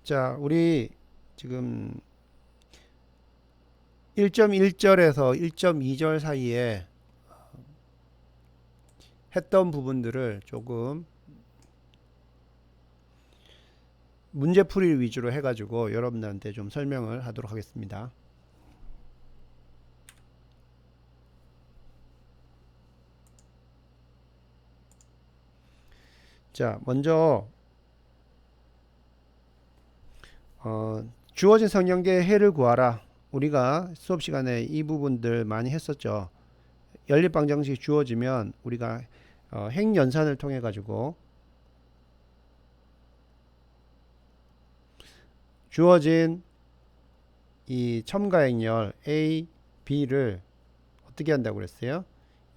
자, 우리 지금 1.1절에서 1.2절 사이에 했던 부분들을 조금 문제풀이 위주로 해가지고 여러분들한테 좀 설명을 하도록 하겠습니다. 자, 먼저 주어진 성형계의 해를 구하라. 우리가 수업 시간에 이 부분들 많이 했었죠. 연립방정식이 주어지면 우리가 행연산을 통해 가지고 주어진 이 첨가행렬 A, B를 어떻게 한다고 그랬어요?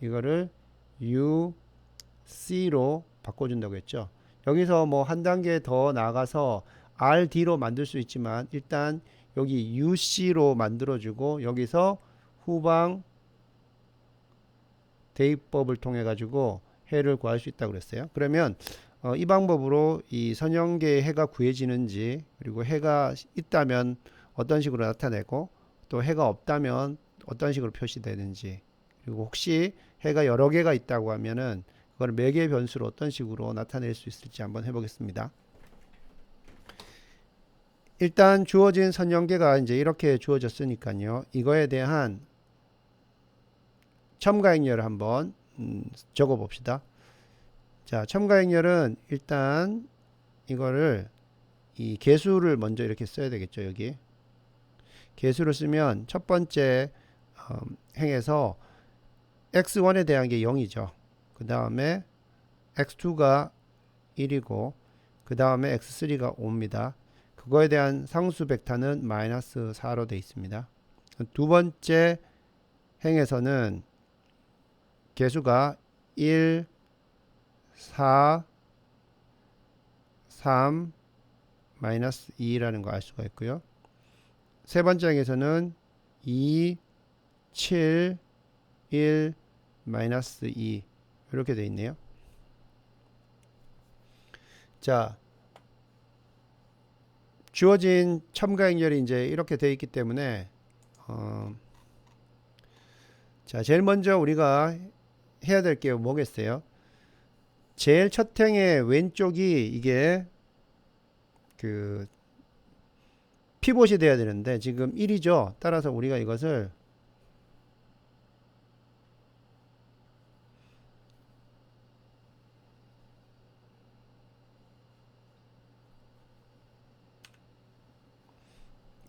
이거를 U, C로 바꿔준다고 했죠. 여기서 뭐 한 단계 더 나가서 RD로 만들 수 있지만 일단 여기 UC로 만들어주고 여기서 후방 대입법을 통해 가지고 해를 구할 수 있다고 그랬어요. 그러면 이 방법으로 이 선형계의 해가 구해지는지, 그리고 해가 있다면 어떤 식으로 나타내고 또 해가 없다면 어떤 식으로 표시되는지, 그리고 혹시 해가 여러 개가 있다고 하면은 그걸 몇 개의 변수로 어떤 식으로 나타낼 수 있을지 한번 해보겠습니다. 일단 주어진 선형계가 이제 이렇게 주어졌으니까요. 이거에 대한 첨가행렬을 한번 적어 봅시다. 자, 첨가행렬은 일단 이거를 이 개수를 먼저 이렇게 써야 되겠죠. 여기 개수를 쓰면 첫 번째 행에서 x1에 대한 게 0이죠. 그 다음에 x2가 1이고 그 다음에 x3가 5입니다. 그거에 대한 상수 벡터는 마이너스 4로 되어 있습니다. 두 번째 행에서는 개수가 1, 4, 3, 마이너스 2라는 거 알 수가 있고요. 세 번째 행에서는 2, 7, 1, 마이너스 2 이렇게 되어 있네요. 자, 주어진 첨가행렬이 이제 이렇게 되어 있기 때문에 자, 제일 먼저 우리가 해야 될 게 뭐겠어요? 제일 첫 행의 왼쪽이 이게 그 피봇이 돼야 되는데 지금 1이죠. 따라서 우리가 이것을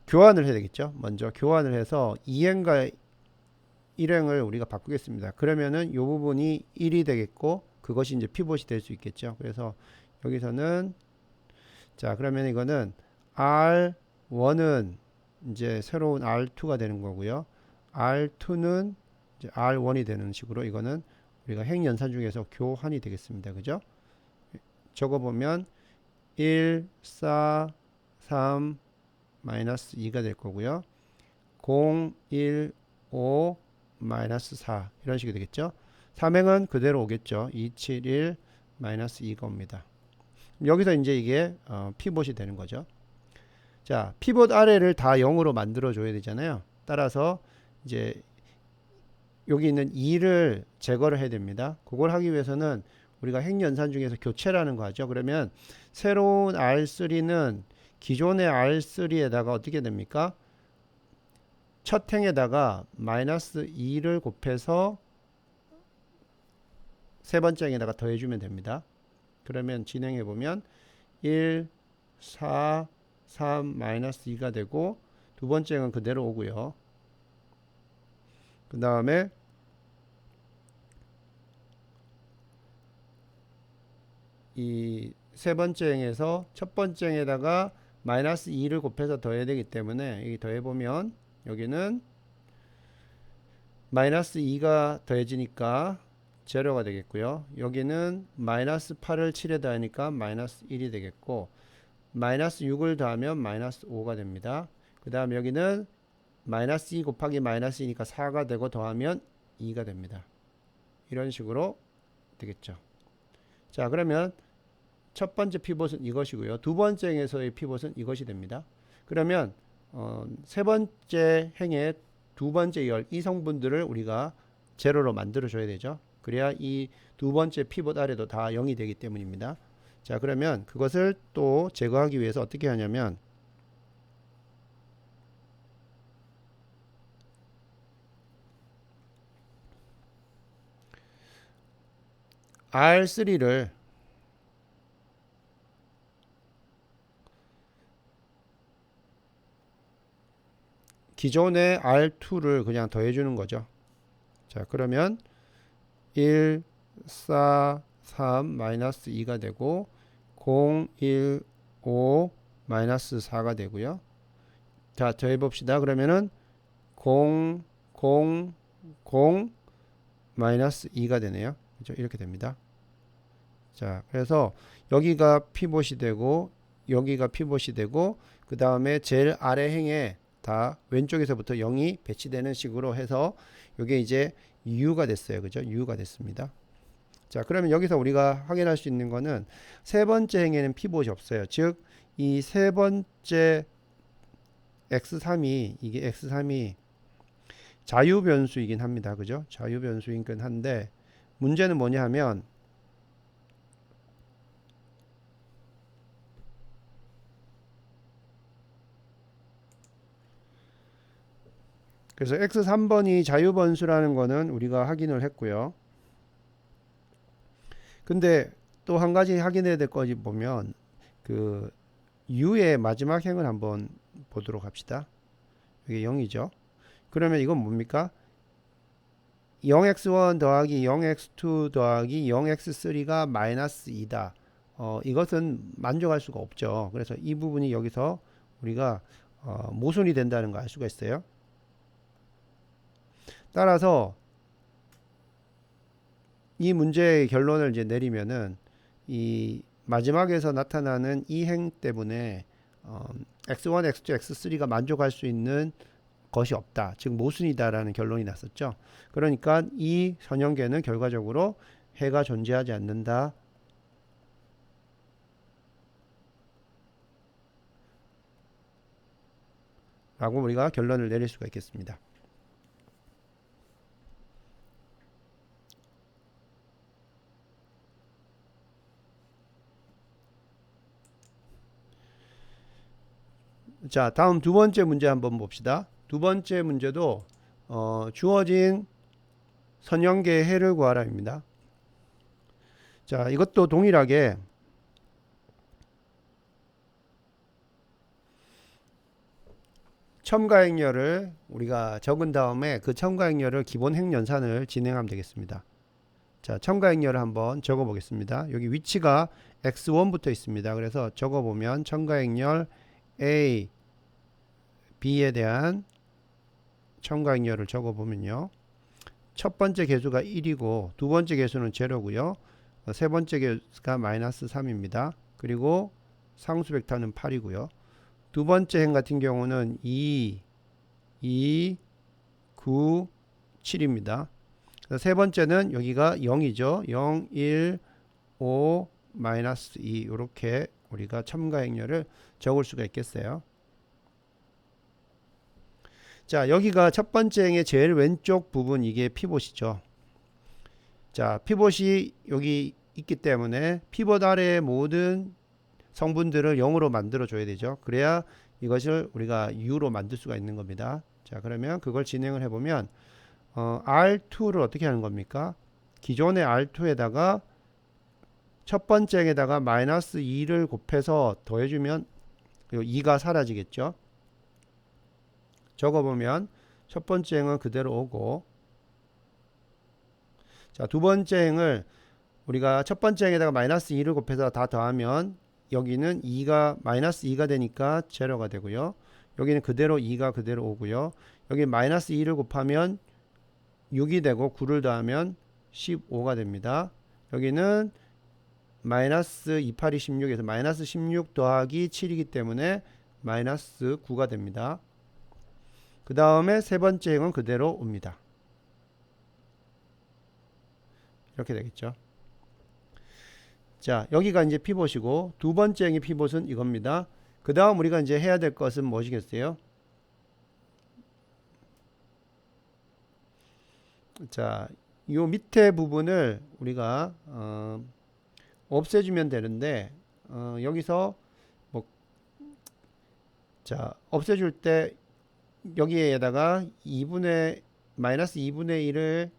교환을 해야 되겠죠. 먼저 교환을 해서 2행과 1행을 우리가 바꾸겠습니다. 그러면은 이 부분이 1이 되겠고 그것이 이제 피봇이 될 수 있겠죠. 그래서 여기서는 자, 그러면 이거는 R1은 이제 새로운 R2가 되는 거고요. R2는 이제 R1이 되는 식으로 이거는 우리가 행연산 중에서 교환이 되겠습니다. 그죠? 적어보면 1, 4, 3, 마이너스 2가 될 거고요. 0, 1, 5, 마이너스 4 이런 식이 되겠죠. 3행은 그대로 오겠죠. 2, 7, 1, 마이너스 2가 옵니다. 여기서 이제 이게 피봇이 되는 거죠. 자, 피봇 아래를 다 0으로 만들어 줘야 되잖아요. 따라서 이제 여기 있는 2를 제거를 해야 됩니다. 그걸 하기 위해서는 우리가 행연산 중에서 교체라는 거 하죠. 그러면 새로운 R3는 기존의 R3에다가 어떻게 됩니까? 첫 행에다가 마이너스 2를 곱해서 세 번째 행에다가 더해주면 됩니다. 그러면 진행해 보면 1, 4, 3, 마이너스 2가 되고 두 번째 행은 그대로 오고요. 그 다음에 이 세 번째 행에서 첫 번째 행에다가 마이너스 2를 곱해서 더해야 되기 때문에 여기 더해보면 여기는 마이너스 2가 더해지니까 제로가 되겠고요. 여기는 마이너스 8을 7에 더하니까 마이너스 1이 되겠고 마이너스 6을 더하면 마이너스 5가 됩니다. 그 다음 여기는 마이너스 2 곱하기 마이너스 2니까 4가 되고 더하면 2가 됩니다. 이런 식으로 되겠죠. 자, 그러면 첫 번째 피봇은 이것이고요. 두 번째 행에서의 피봇은 이것이 됩니다. 그러면 세 번째 행의 두 번째 열 이 성분들을 우리가 제로로 만들어 줘야 되죠. 그래야 이 두 번째 피봇 아래도 다 0이 되기 때문입니다. 자, 그러면 그것을 또 제거하기 위해서 어떻게 하냐면 R3를 기존의 R2를 그냥 더해주는 거죠. 자, 그러면 1, 4, 3, 마이너스 2가 되고 0, 1, 5, 마이너스 4가 되고요. 자, 더해봅시다. 그러면은 0, 0, 0, 마이너스 2가 되네요. 그죠? 이렇게 됩니다. 자, 그래서 여기가 피봇이 되고 여기가 피봇이 되고 그 다음에 제일 아래 행에 다 왼쪽에서부터 0이 배치되는 식으로 해서 이게 이제 U가 됐어요. 그죠? U가 됐습니다. 자, 그러면 여기서 우리가 확인할 수 있는 거는 세 번째 행에는 피봇이 없어요. 즉, 이 세 번째 X3이 이게 X3이 자유 변수이긴 합니다. 그죠? 자유 변수이긴 한데 문제는 뭐냐 하면 그래서 X3번이 자유 변수라는 거는 우리가 확인을 했고요. 근데 또 한 가지 확인해야 될 것이 보면 그 U의 마지막 행을 한번 보도록 합시다. 이게 0이죠. 그러면 이건 뭡니까? 0x1 더하기 0x2 더하기 0x3가 마이너스 2다. 이것은 만족할 수가 없죠. 그래서 이 부분이 여기서 우리가 모순이 된다는 걸 알 수가 있어요. 따라서 이 문제의 결론을 이제 내리면은 이 마지막에서 나타나는 이 행 때문에 x1, x2, x3가 만족할 수 있는 것이 없다. 즉 모순이다라는 결론이 났었죠. 그러니까 이 선형계는 결과적으로 해가 존재하지 않는다. 라고 우리가 결론을 내릴 수가 있겠습니다. 자, 다음 두 번째 문제 한번 봅시다. 두 번째 문제도 주어진 선형계의 해를 구하라입니다. 자, 이것도 동일하게 첨가행렬을 우리가 적은 다음에 그 첨가행렬을 기본 행연산을 진행하면 되겠습니다. 자, 첨가행렬을 한번 적어 보겠습니다. 여기 위치가 x1부터 있습니다. 그래서 적어 보면 첨가행렬 A, B에 대한 첨가행렬을 적어 보면요. 첫 번째 개수가 1이고 두 번째 개수는 제로고요. 세 번째 개수가 마이너스 3입니다. 그리고 상수 벡터는 8이고요. 두 번째 행 같은 경우는 2, 9, 7입니다. 세 번째는 여기가 0이죠. 0, 1, 5, 마이너스 2 이렇게 우리가 첨가행렬을 적을 수가 있겠어요. 자, 여기가 첫 번째 행의 제일 왼쪽 부분 이게 피봇이죠. 자, 피봇이 여기 있기 때문에 피봇 아래의 모든 성분들을 0으로 만들어 줘야 되죠. 그래야 이것을 우리가 U로 만들 수가 있는 겁니다. 자, 그러면 그걸 진행을 해보면 R2를 어떻게 하는 겁니까? 기존의 R2에다가 첫 번째 행에다가 마이너스 2를 곱해서 더해주면 2가 사라지겠죠. 적어보면 첫 번째 행은 그대로 오고, 자, 두 번째 행을 우리가 첫 번째 행에다가 마이너스 2를 곱해서 다 더하면 여기는 2가 마이너스 2가 되니까 제로가 되고요. 여기는 그대로 2가 그대로 오고요. 여기 마이너스 2를 곱하면 6이 되고 9를 더하면 15가 됩니다. 여기는 마이너스 28이 16에서 마이너스 16 더하기 7이기 때문에 마이너스 9가 됩니다. 그 다음에 세 번째 행은 그대로 옵니다. 이렇게 되겠죠. 자, 여기가 이제 피봇이고 두 번째 행의 피봇은 이겁니다. 그 다음 우리가 이제 해야 될 것은 무엇이겠어요? 자, 요 밑에 부분을 우리가 없애주면 되는데 여기서 뭐, 자, 없애줄 때 여기에다가 마이너스 2분의 1을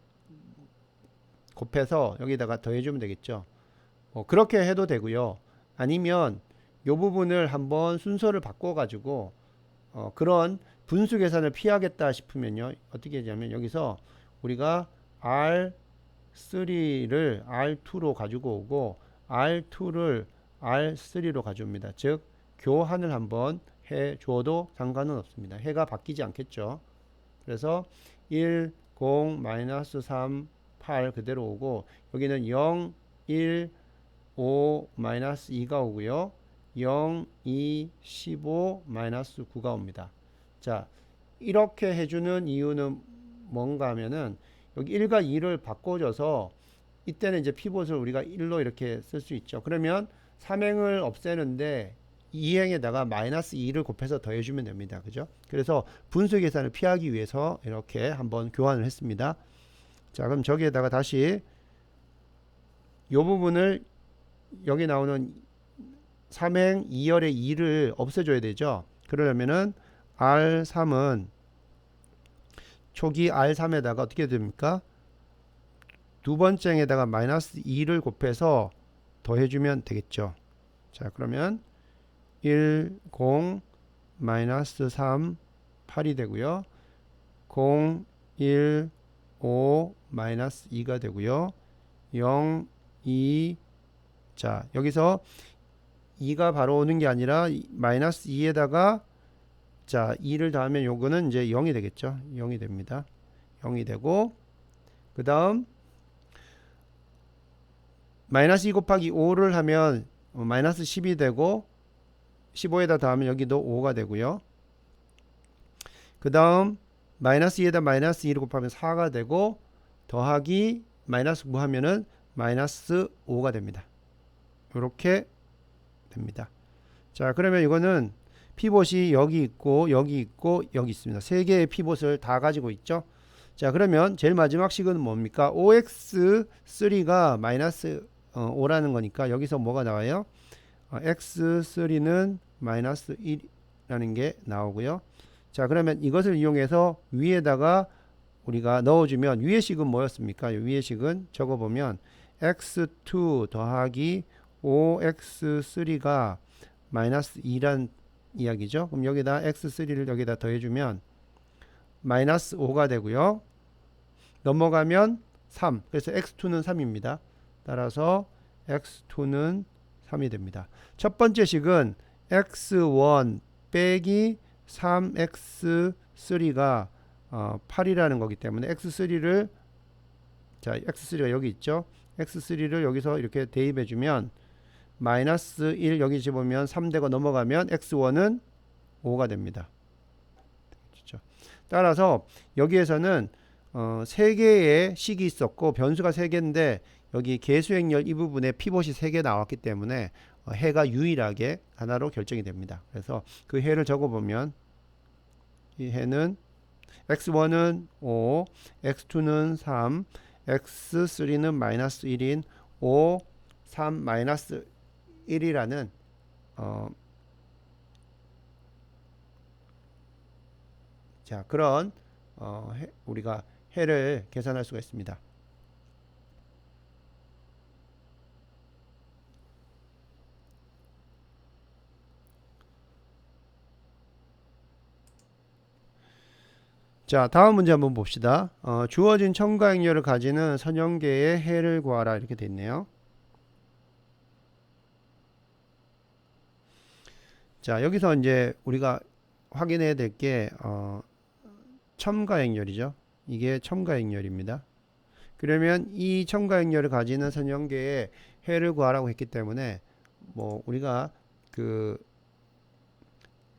곱해서 여기다가 더해주면 되겠죠. 그렇게 해도 되고요. 아니면 요 부분을 한번 순서를 바꿔가지고 그런 분수 계산을 피하겠다 싶으면요. 어떻게 하냐면 여기서 우리가 R3를 R2로 가지고 오고 R2를 R3로 가져옵니다. 즉 교환을 한번 해 줘도 상관은 없습니다. 해가 바뀌지 않겠죠. 그래서 1, 0, 마이너스 3, 8 그대로 오고 여기는 0, 1, 5, 마이너스 2가 오고요. 0, 2, 15, 마이너스 9가 옵니다. 자, 이렇게 해주는 이유는 뭔가 하면은 여기 1과 2를 바꿔줘서 이때는 이제 피봇을 우리가 1로 이렇게 쓸 수 있죠. 그러면 3행을 없애는데 2행에다가 마이너스 2를 곱해서 더해주면 됩니다. 그죠? 그래서 분수 계산을 피하기 위해서 이렇게 한번 교환을 했습니다. 자, 그럼 저기에다가 다시 이 부분을 여기 나오는 3행 2열의 2를 없애줘야 되죠. 그러려면은 R3은 초기 R3에다가 어떻게 됩니까? 두 번째 행에다가 마이너스 2를 곱해서 더해주면 되겠죠. 자, 그러면 1, 0, 마이너스 3, 8이 되고요. 0, 1, 5, 마이너스 2가 되고요. 0, 2, 자, 여기서 2가 바로 오는 게 아니라 마이너스 2에다가 자, 2를 더하면 요거는 이제 0이 되겠죠. 0이 됩니다. 0이 되고 그 다음 마이너스 2 곱하기 5를 하면 마이너스 10이 되고 15에다 더하면 여기도 5가 되고요. 그 다음 마이너스 2에다 마이너스 2를 곱하면 4가 되고 더하기 마이너스 9 하면은 마이너스 5가 됩니다. 이렇게 됩니다. 자, 그러면 이거는 피봇이 여기 있고 여기 있고 여기 있습니다. 세 개의 피봇을 다 가지고 있죠. 자, 그러면 제일 마지막 식은 뭡니까? OX3가 마이너스 5라는 거니까 여기서 뭐가 나와요? X3는 마이너스 1이라는 게 나오고요. 자, 그러면 이것을 이용해서 위에다가 우리가 넣어주면 위의 식은 뭐였습니까? 위의 식은 적어보면 X2 더하기 5X3가 마이너스 2란 이야기죠. 그럼 여기다 X3를 여기다 더해주면 마이너스 5가 되고요. 넘어가면 3. 그래서 X2는 3입니다. 따라서 X2는 3이 됩니다. 첫 번째 식은 X1 빼기 3X3가 8이라는 거기 때문에 X3를 자, X3가 여기 있죠. X3를 여기서 이렇게 대입해 주면 마이너스 1 여기 집으면 3되고 넘어가면 X1은 5가 됩니다. 그렇죠? 따라서 여기에서는 3개의 식이 있었고 변수가 3개인데 여기 개수행렬 이 부분에 피봇이 3개 나왔기 때문에 해가 유일하게 하나로 결정이 됩니다. 그래서 그 해를 적어보면 이 해는 X1은 5, X2는 3, X3는 마이너스 1인 5, 3, 마이너스 1이라는 자, 그런 우리가 해를 계산할 수가 있습니다. 자, 다음 문제 한번 봅시다. 주어진 첨가행렬을 가지는 선형계의 해를 구하라 이렇게 돼 있네요. 자, 여기서 이제 우리가 확인해야 될 게 첨가행렬이죠. 이게 첨가행렬입니다. 그러면 이 첨가행렬을 가지는 선형계의 해를 구하라고 했기 때문에 뭐 우리가 그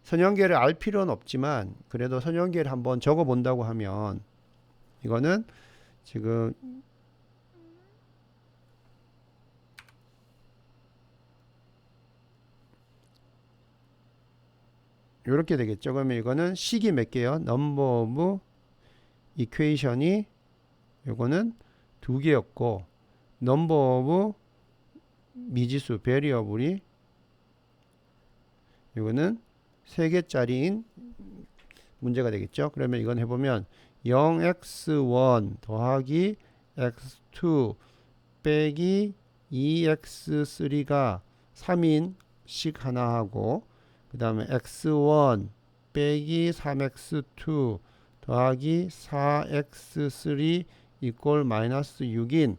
선형계를 알 필요는 없지만 그래도 선형계를 한번 적어 본다고 하면 이거는 지금 요렇게 되겠죠. 그러면 이거는 식이 몇 개요? 넘버 오브 이퀘이션이 요거는 두 개였고, 넘버 오브 미지수 베리어블이 요거는 세 개짜리인 문제가 되겠죠. 그러면 이건 해보면 0x1 더하기 x2 빼기 2x3가 3인 식 하나 하고, 그 다음에 x1 빼기 3x2 더하기 4x3 이꼴 마이너스 6인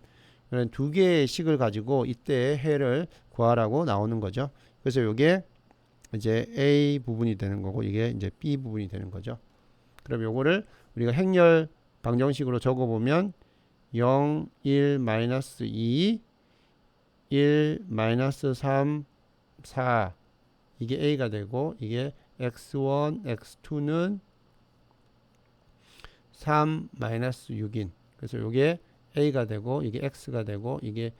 이런 두 개의 식을 가지고 이때의 해를 구하라고 나오는 거죠. 그래서 이게 이제 A 부분이 되는 거고, 이게 이제 B 부분이 되는 거죠. 그럼 요거를 우리가 행렬 방정식으로 적어보면 0, 1, 마이너스 2, 1, 마이너스 3, 4 이게 A가 되고, 이게 x1, x2는 3, 마이너스 6인 그래서 요게 A가 되고, 이게 X가 되고, 이게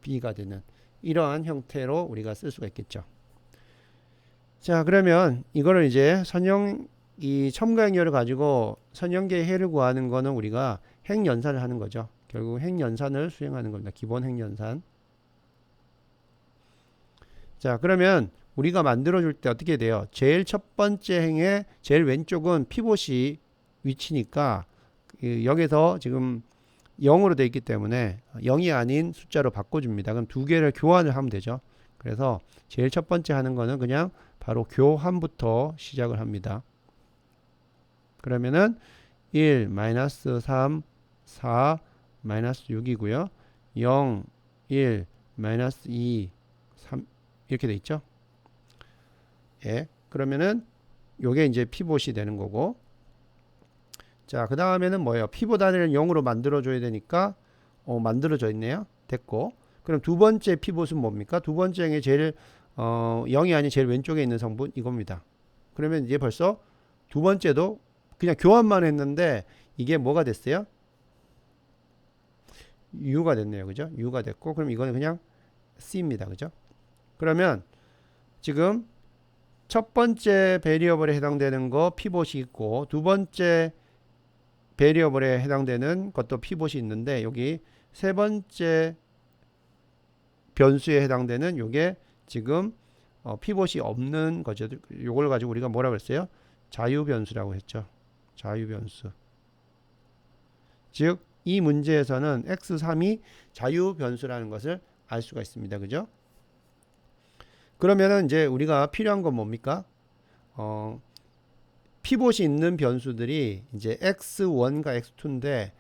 B가 되는 이러한 형태로 우리가 쓸 수가 있겠죠. 자, 그러면 이거를 이제 이 첨가 행렬을 가지고 선형계의 해를 구하는 거는 우리가 행연산을 하는 거죠. 결국 행연산을 수행하는 겁니다. 기본 행연산. 자, 그러면 우리가 만들어 줄 때 어떻게 돼요? 제일 첫 번째 행의 제일 왼쪽은 피봇이 위치니까 여기서 지금 0으로 되어 있기 때문에 0이 아닌 숫자로 바꿔줍니다. 그럼 두 개를 교환을 하면 되죠. 그래서 제일 첫 번째 하는 거는 그냥 바로 교환부터 시작을 합니다. 그러면은 1, 마이너스 3, 4, 마이너스 6이고요. 0, 1, 마이너스 2, 3 이렇게 돼 있죠. 예. 그러면은 요게 이제 피봇이 되는 거고, 자, 그 다음에는 뭐예요? 피봇 단위를 0으로 만들어줘야 되니까, 만들어져 있네요. 됐고. 그럼 두 번째 피봇은 뭡니까? 두 번째 행의 제일, 0이 아닌 제일 왼쪽에 있는 성분, 이겁니다. 그러면 이제 벌써 두 번째도 그냥 교환만 했는데, 이게 뭐가 됐어요? U가 됐네요. 그죠? U가 됐고, 그럼 이거는 그냥 C입니다. 그죠? 그러면 지금 첫 번째 베리어블에 해당되는 거 피봇이 있고, 두 번째 베리어블에 해당되는 것도 피봇이 있는데, 여기 세 번째 변수에 해당되는 요게 지금 피봇이 없는 거죠. 요걸 가지고 우리가 뭐라고 했어요? 자유변수라고 했죠. 자유변수. 즉 이 문제에서는 x3이 자유변수라는 것을 알 수가 있습니다. 그죠? 그러면은 이제 우리가 필요한 건 뭡니까? 피봇이 있는 변수들이 이제 x1과 x2인데,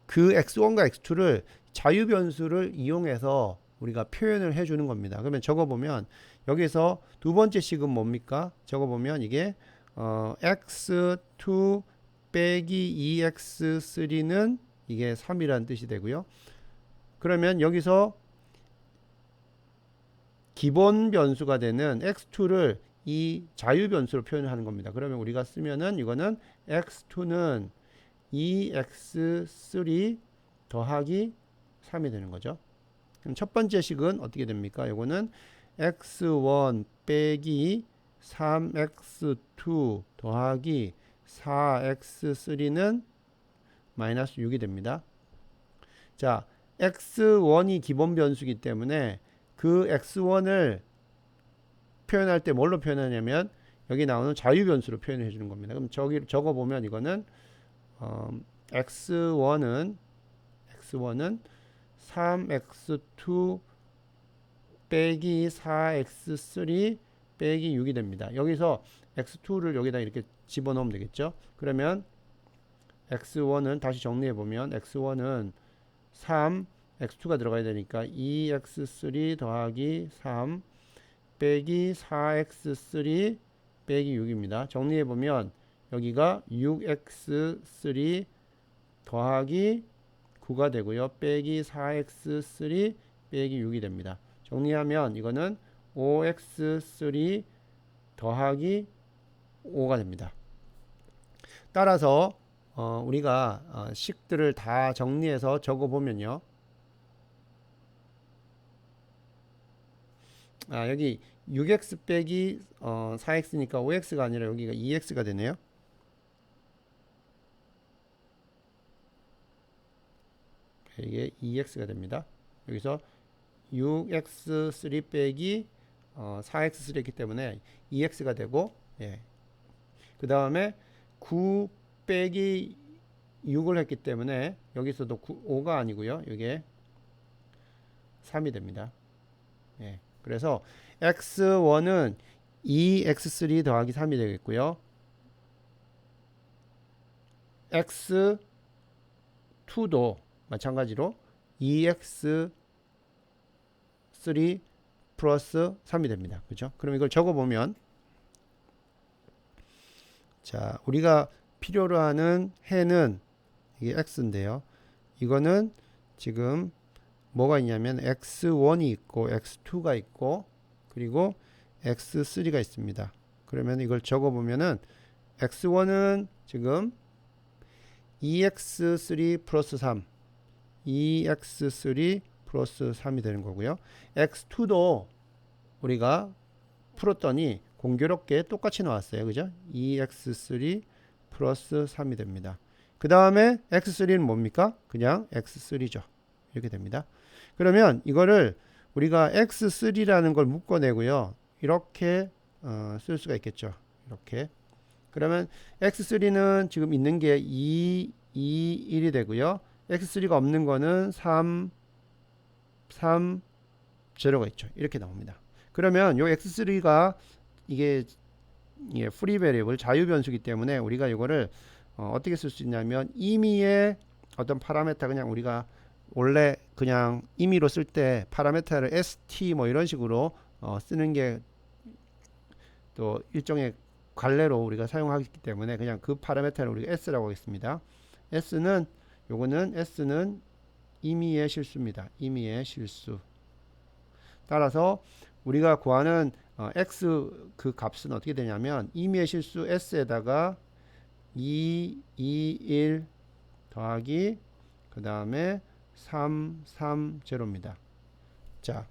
그 x1과 x2를 자유변수를 이용해서 우리가 표현을 해주는 겁니다. 그러면 적어보면 여기서 두 번째 식은 뭡니까? 적어보면 이게 x2 빼기 2x3는 이게 3이라는 뜻이 되고요. 그러면 여기서 기본 변수가 되는 x2를 이 자유변수로 표현하는 겁니다. 그러면 우리가 쓰면은 이거는 x2는 2x3 더하기 3이 되는 거죠. 그럼 첫 번째 식은 어떻게 됩니까? 이거는 x1 빼기 3x2 더하기 4x3는 마이너스 6이 됩니다. 자, x1이 기본 변수이기 때문에 그 x1을 표현할 때 뭘로 표현하냐면 여기 나오는 자유변수로 표현해 주는 겁니다. 그럼 저기 적어보면 이거는 x1은 3x2 빼기 4x3 빼기 6이 됩니다. 여기서 x2를 여기다 이렇게 집어넣으면 되겠죠. 그러면 x1은 다시 정리해보면 x1은 3, x2가 들어가야 되니까 2x3 더하기 3 빼기 4x3 빼기 6입니다. 정리해보면 여기가 6x3 더하기 9가 되고요. 빼기 4x3 빼기 6이 됩니다. 정리하면 이거는 5x3 더하기 5가 됩니다. 따라서 우리가 식들을 다 정리해서 적어보면요. 여기 6x 빼기 4x니까 5x가 아니라 여기가 2x가 되네요. 이게 2x가 됩니다. 여기서 6x3 빼기 4x3였기 때문에 2x가 되고, 예. 그 다음에 9 빼기 6을 했기 때문에 여기서도 5가 아니고요. 이게 3이 됩니다. 예. 그래서 x1은 2x3 더하기 3이 되겠고요. x2도 마찬가지로 2x3 플러스 3이 됩니다. 그죠? 그럼 이걸 적어보면, 자, 우리가 필요로 하는 해는 이게 x인데요. 이거는 지금 뭐가 있냐면 x1이 있고 x2가 있고 그리고 x3가 있습니다. 그러면 이걸 적어보면은 x1은 지금 2x3 플러스 3, 2x3 플러스 3이 되는 거고요. x2도 우리가 풀었더니 공교롭게 똑같이 나왔어요. 그죠? 2x3 플러스 3이 됩니다. 그 다음에 x3는 뭡니까? 그냥 x3죠. 이렇게 됩니다. 그러면 이거를 우리가 x3라는 걸 묶어내고요. 이렇게 쓸 수가 있겠죠. 이렇게. 그러면 x3는 지금 있는 게 2, 2, 1이 되고요. x3가 없는 거는 3, 3, 0가 있죠. 이렇게 나옵니다. 그러면 요 x3가 이게 프리 베리어블 자유 변수기 때문에 우리가 이거를 어떻게 쓸 수 있냐면 임의의 어떤 파라메타 그냥 우리가 원래 그냥 임의로 쓸 때 파라메타를 st 뭐 이런 식으로 쓰는 게 또 일종의 관례로 우리가 사용하기 때문에 그냥 그 파라메타를 우리가 s라고 하겠습니다. s는 요거는 s는 임의의 실수입니다. 임의의 실수. 따라서 우리가 구하는 x 그 값은 어떻게 되냐면 임의의 실수 s에다가 2, 2, 1 더하기 그 다음에 3, 3, 0입니다. 자,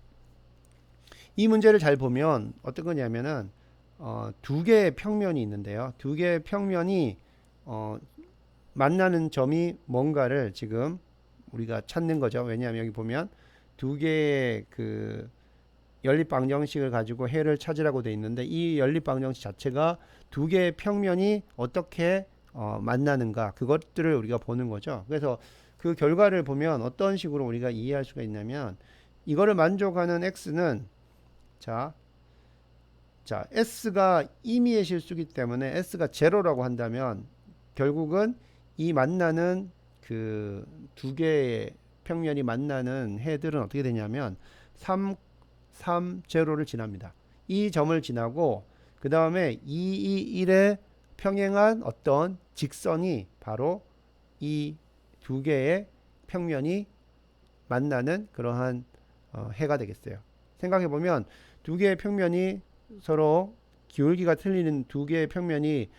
이 문제를 잘 보면 어떤 거냐면은 두 개의 평면이 있는데요. 두 개의 평면이 만나는 점이 뭔가를 지금 우리가 찾는 거죠. 왜냐하면 여기 보면 두 개의 그 연립방정식을 가지고 해를 찾으라고 되어 있는데 이 연립방정식 자체가 두 개의 평면이 어떻게 만나는가 그것들을 우리가 보는 거죠. 그래서 그 결과를 보면 어떤 식으로 우리가 이해할 수가 있냐면 이거를 만족하는 x는 자 s가 임의의 실수기 때문에 s가 제로라고 한다면 결국은 이 만나는 그 두 개의 평면이 만나는 해들은 어떻게 되냐면 3, 3, 0를 지납니다. 이 점을 지나고 그 다음에 2, 2, 1에 평행한 어떤 직선이 바로 이 두 개의 평면이 만나는 그러한 해가 되겠어요. 생각해 보면 두 개의 평면이 서로 기울기가 틀리는 두 개의 평면이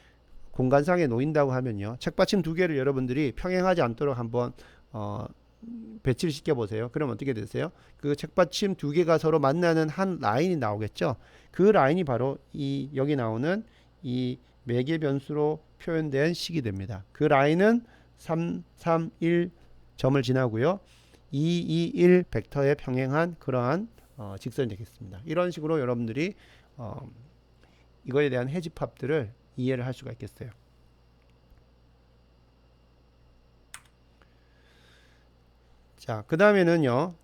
공간상에 놓인다고 하면요. 책받침 두 개를 여러분들이 평행하지 않도록 한번 배치를 시켜 보세요. 그럼 어떻게 되세요? 그 책받침 두 개가 서로 만나는 한 라인이 나오겠죠. 그 라인이 바로 이 여기 나오는 이 매개 변수로 표현된 식이 됩니다. 그 라인은 3, 3, 1 점을 지나고요. 2, 2, 1 벡터에 평행한 그러한 직선이 되겠습니다. 이런 식으로 여러분들이 이거에 대한 해집합들을 이해를 할 수가 있겠어요. 자, 그 다음에는요.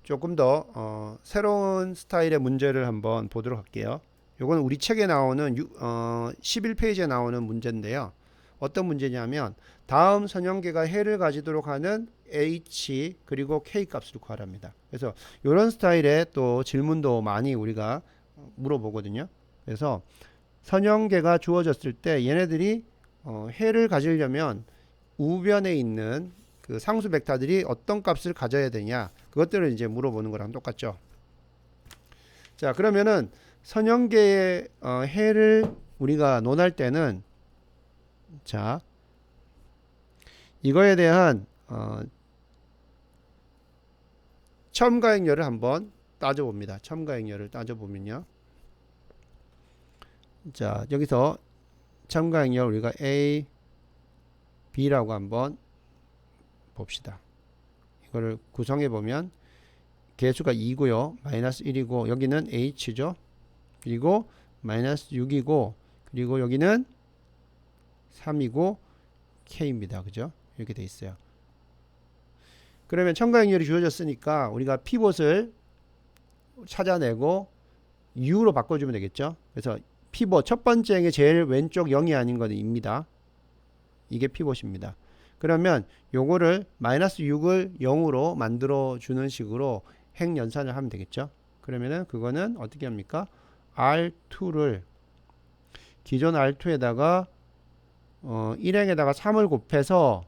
조금 더 새로운 스타일의 문제를 한번 보도록 할게요. 요건 우리 책에 나오는 11페이지에 나오는 문제인데요. 어떤 문제냐면 다음 선형계가 해를 가지도록 하는 h 그리고 k 값을 구하랍니다. 그래서 이런 스타일의 또 질문도 많이 우리가 물어보거든요. 그래서 선형계가 주어졌을 때 얘네들이 해를 가지려면 우변에 있는 그 상수 벡터들이 어떤 값을 가져야 되냐 그것들을 이제 물어보는 거랑 똑같죠. 자, 그러면은 선형계의 해를 우리가 논할 때는 자 이거에 대한 첨가행렬을 한번 따져봅니다. 첨가행렬을 따져보면요. 자, 여기서 첨가행렬 우리가 A, B라고 한번 봅시다. 이거를 구성해 보면 개수가 2고요. 마이너스 1이고 여기는 H죠. 그리고 마이너스 6이고 그리고 여기는 3이고 K입니다. 그죠? 이렇게 돼 있어요. 그러면 첨가행렬이 주어졌으니까 우리가 피봇을 찾아내고 U로 바꿔주면 되겠죠. 그래서 피봇 첫 번째 행의 제일 왼쪽 0이 아닌 건 입니다. 이게 피봇입니다. 그러면 요거를 마이너스 6을 0으로 만들어 주는 식으로 행 연산을 하면 되겠죠. 그러면은 그거는 어떻게 합니까? R2를 기존 R2에다가 1행에다가 3을 곱해서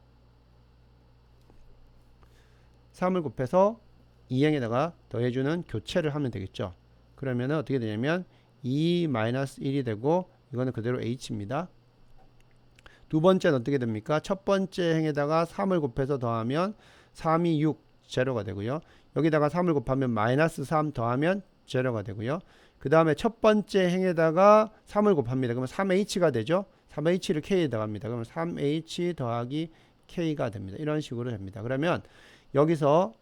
2행에다가 더해주는 교체를 하면 되겠죠. 그러면은 어떻게 되냐면 2-1이 되고 이거는 그대로 H입니다. 두 번째는 어떻게 됩니까? 첫 번째 행에다가 3을 곱해서 더하면 3이 6 제로가 되고요. 여기다가 3을 곱하면 마이너스 3 더하면 제로가 되고요. 그 다음에 첫 번째 행에다가 3을 곱합니다. 그러면 3H가 되죠. 3H를 K에다가 합니다. 그러면 3H 더하기 K가 됩니다. 이런 식으로 됩니다. 그러면 여기서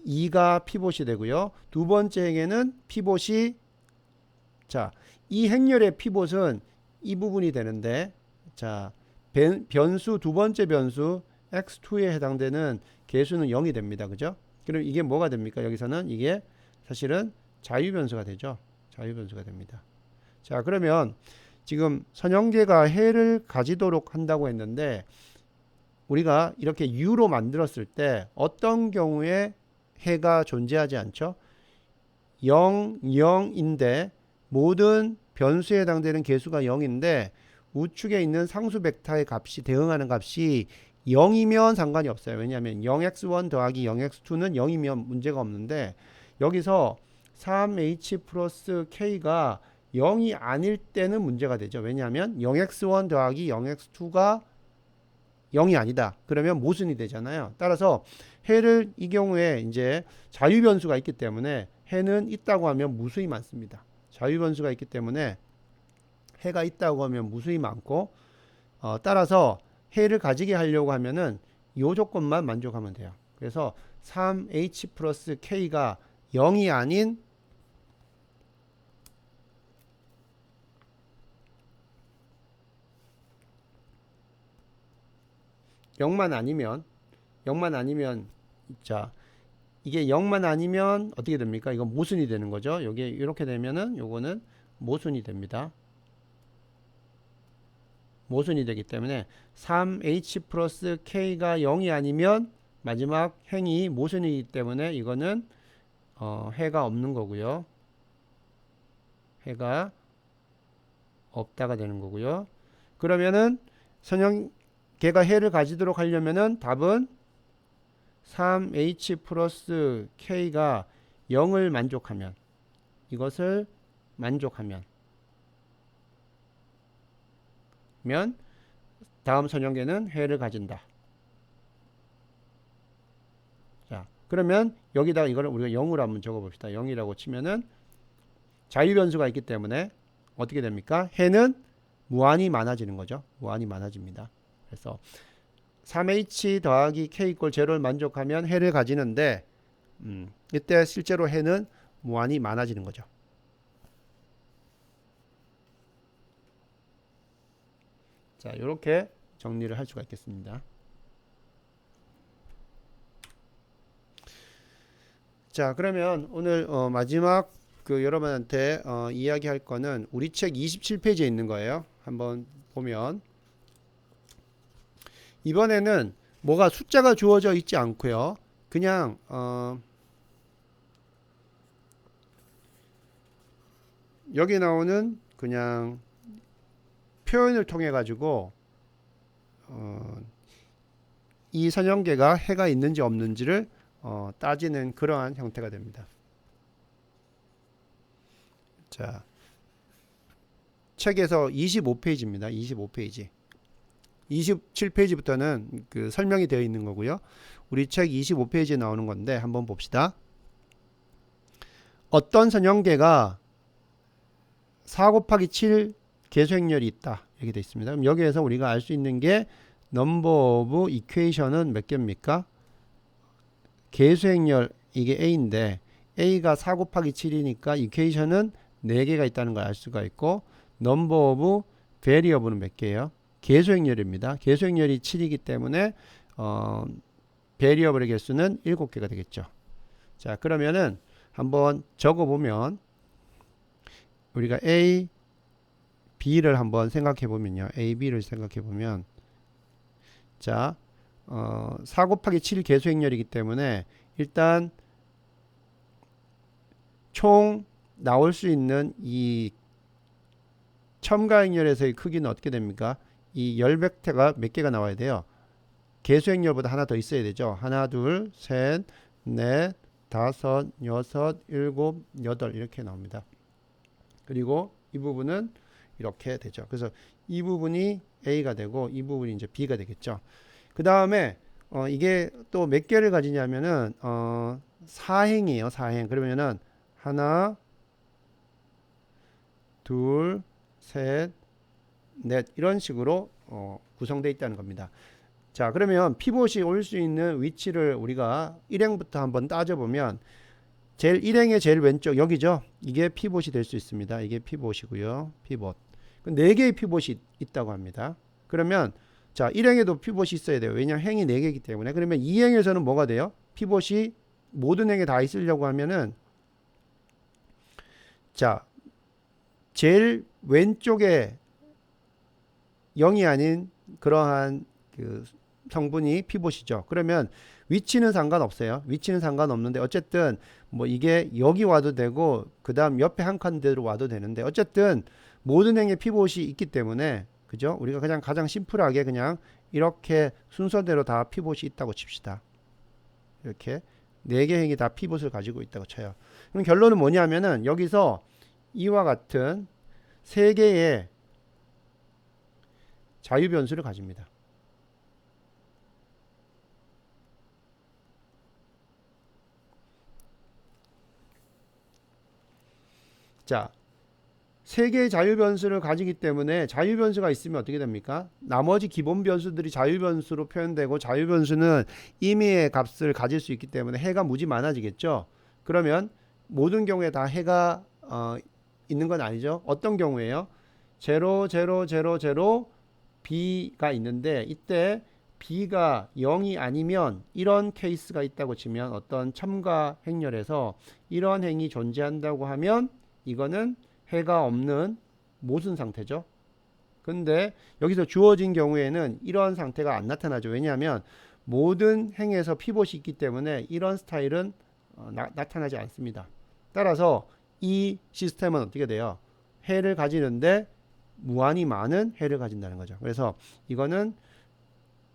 2가 피봇이 되고요. 두 번째 행에는 피봇이 자, 이 행렬의 피봇은 이 부분이 되는데 자, 변수 두 번째 변수 x2에 해당되는 개수는 0이 됩니다. 그죠? 그럼 이게 뭐가 됩니까? 여기서는 이게 사실은 자유변수가 되죠. 자유변수가 됩니다. 자, 그러면 지금 선형계가 해를 가지도록 한다고 했는데 우리가 이렇게 U로 만들었을 때 어떤 경우에 해가 존재하지 않죠? 0, 0인데 모든 변수에 해당되는 개수가 0인데 우측에 있는 상수 벡터의 값이 대응하는 값이 0이면 상관이 없어요. 왜냐하면 0x1 더하기 0x2는 0이면 문제가 없는데 여기서 3h 플러스 k가 0이 아닐 때는 문제가 되죠. 왜냐하면 0x1 더하기 0x2가 0이 아니다. 그러면 모순이 되잖아요. 따라서 해를 이 경우에 이제 자유변수가 있기 때문에 해는 있다고 하면 무수히 많습니다. 자유변수가 있기 때문에 해가 있다고 하면 무수히 많고 따라서 해를 가지게 하려고 하면은 이 조건만 만족하면 돼요. 그래서 3h 플러스 k가 0이 아닌 영만 아니면 자 이게 0만 아니면 어떻게 됩니까? 이건 모순이 되는 거죠. 여기 이렇게 되면은 요거는 모순이 됩니다. 모순이 되기 때문에 3h 플러스 k가 0이 아니면 마지막 행이 모순이기 때문에 이거는 해가 없는 거고요. 해가 없다가 되는 거고요. 그러면은 선형계가 해를 가지도록 하려면은 답은 3h 플러스 k가 0을 만족하면 이것을 만족하면 다음 선형계는 해를 가진다. 자, 그러면 여기다가 이거를 우리가 0으로 한번 적어 봅시다. 0이라고 치면은 자유변수가 있기 때문에 어떻게 됩니까? 해는 무한히 많아지는 거죠. 무한히 많아집니다. 그래서 3h 더하기 k 이꼴 제로를 만족하면 해를 가지는데 이때 실제로 해는 무한히 많아지는 거죠. 자, 이렇게 정리를 할 수가 있겠습니다. 자, 그러면 오늘 마지막 여러분한테 이야기할 거는 우리 책 27페이지에 있는 거예요. 한번 보면 이번에는 뭐가 숫자가 주어져 있지 않고요. 그냥 여기 나오는 그냥 표현을 통해 가지고 이 선형계가 해가 있는지 없는지를 따지는 그러한 형태가 됩니다. 자, 책에서 25페이지입니다. 25페이지. 27페이지부터는 그 설명이 되어 있는 거고요. 우리 책 25페이지에 나오는 건데 한번 봅시다. 어떤 선형계가 4 곱하기 7 계수행렬이 있다 이렇게 되어 있습니다. 그럼 여기에서 우리가 알 수 있는 게 넘버 오브 이퀘이션은 몇 개입니까? 계수행렬 이게 A인데 A가 4 곱하기 7이니까 이퀘이션은 4개가 있다는 걸 알 수가 있고 넘버 오브 베리어블은 몇 개예요? 계수행렬입니다. 계수행렬이 7이기 때문에 베리어블의 개수는 7개가 되겠죠. 자, 그러면은 한번 적어보면 우리가 A, B를 한번 생각해 보면요. A, B를 생각해 보면 자, 4 곱하기 7 계수행렬이기 때문에 일단 총 나올 수 있는 이 첨가행렬에서의 크기는 어떻게 됩니까? 이 열벡터가 몇 개가 나와야 돼요? 계수행렬보다 하나 더 있어야 되죠. 하나, 둘, 셋, 넷, 다섯, 여섯, 일곱, 여덟 이렇게 나옵니다. 그리고 이 부분은 이렇게 되죠. 그래서 이 부분이 A가 되고 이 부분이 이제 B가 되겠죠. 그 다음에 이게 또 몇 개를 가지냐면은 사행이에요. 사행. 그러면은 하나, 둘, 셋, 넷 이런 식으로 구성되어 있다는 겁니다. 자, 그러면 피봇이 올 수 있는 위치를 우리가 일행부터 한번 따져보면 제일 일행의 제일 왼쪽 여기죠. 이게 피봇이 될 수 있습니다. 이게 피봇이고요. 피봇. 4개의 피봇이 있다고 합니다. 그러면 자, 일행에도 피봇이 있어야 돼요. 왜냐하면 행이 4개이기 때문에. 그러면 이 행에서는 뭐가 돼요? 피봇이 모든 행에 다 있으려고 하면은 자, 제일 왼쪽에 0이 아닌 그러한 그 성분이 피봇이죠. 그러면 위치는 상관없어요. 위치는 상관없는데 어쨌든 뭐 이게 여기 와도 되고 그 다음 옆에 한 칸대로 와도 되는데 어쨌든 모든 행에 피봇이 있기 때문에 그죠? 우리가 그냥 가장 심플하게 그냥 이렇게 순서대로 다 피봇이 있다고 칩시다. 이렇게 4개 행이 다 피봇을 가지고 있다고 쳐요. 그럼 결론은 뭐냐면은 여기서 이와 같은 3개의 자유변수를 가집니다. 자, 3개의 자유변수를 가지기 때문에 자유변수가 있으면 어떻게 됩니까? 나머지 기본 변수들이 자유변수로 표현되고 자유변수는 임의의 값을 가질 수 있기 때문에 해가 무지 많아지겠죠. 그러면 모든 경우에 다 해가 있는 건 아니죠. 어떤 경우에요? 0, 0, 0, 0, B가 있는데 이때 B가 0이 아니면 이런 케이스가 있다고 치면 어떤 첨가 행렬에서 이런 행이 존재한다고 하면 이거는 해가 없는 모순 상태죠. 근데 여기서 주어진 경우에는 이런 상태가 안 나타나죠. 왜냐하면 모든 행에서 피봇이 있기 때문에 이런 스타일은 나타나지 않습니다. 따라서 이 시스템은 어떻게 돼요? 해를 가지는데 무한히 많은 해를 가진다는 거죠. 그래서 이거는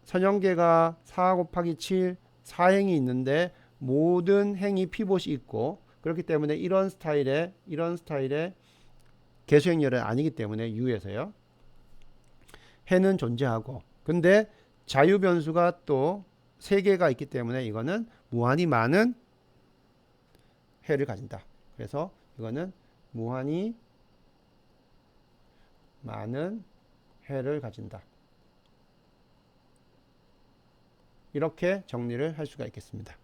선형계가 4 곱하기 7 4행이 있는데 모든 행이 피봇이 있고 그렇기 때문에 이런 스타일의 계수행렬은 아니기 때문에 U에서요. 해는 존재하고 근데 자유변수가 또 3개가 있기 때문에 이거는 무한히 많은 해를 가진다. 그래서 이거는 무한히 많은 해를 가진다. 이렇게 정리를 할 수가 있겠습니다.